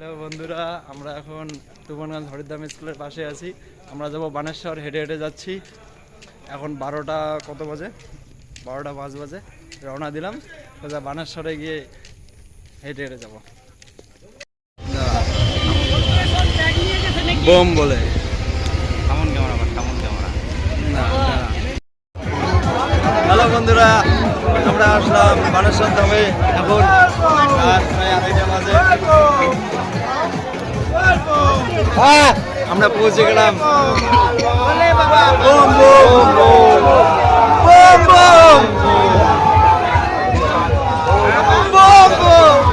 Hello বন্ধুরা, আমরা এখন তুফানগঞ্জ হরিদ্দাম স্কুলের পাশে আছি। আমরা যাবো বানেশ্বর, হেঁটে হেঁটে যাচ্ছি। এখন 12টা কত বাজে, 12টা 5 বাজে রওনা দিলাম। বানেশ্বরে গিয়ে হেঁটে হেঁটে যাবো। বোম বলে কেমন ক্যামেরা কেমন ক্যামেরা না। হ্যালো বন্ধুরা, আমরা আসলাম বানেশ্বর ধামে। এখন রাত প্রায় 2:30 বাজে। আমরা পৌঁছে গেলাম। Bomb bomb bomb bomb bomb bomb bomb.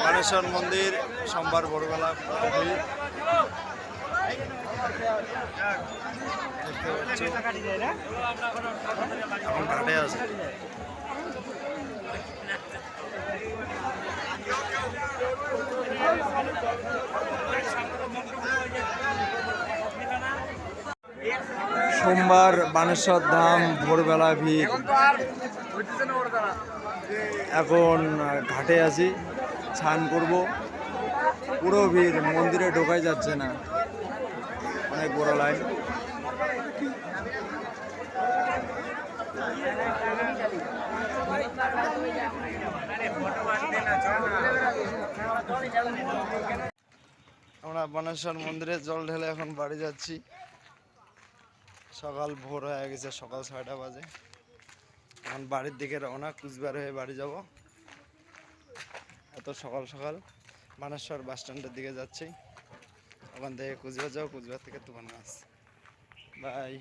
Baneshwar মন্দির সোমবার ভোরবেলা এখন ঘাটে আছে। সোমবার বানেশ্বর ধাম ভোরবেলা ভিড়। এখন ঘাটে আছি, স্নান করব। পুরো ভিড়, মন্দিরে ঢোকাই যাচ্ছে না, অনেক বড় লাইন। আমরা বানেশ্বর মন্দিরে জল ঢেলে এখন বাড়ি যাচ্ছি। সকাল ভোর হয়ে গেছে, সকাল 6টা বাজে। এখন বাড়ির দিকে রওনা, কুচবিহার হয়ে বাড়ি যাব। এত সকাল সকাল বানেশ্বর বাস স্ট্যান্ডের দিকে যাচ্ছি। ওখান থেকে কুচবিহার যাবো, কুচবিহার থেকে তুফানগঞ্জ। বাই।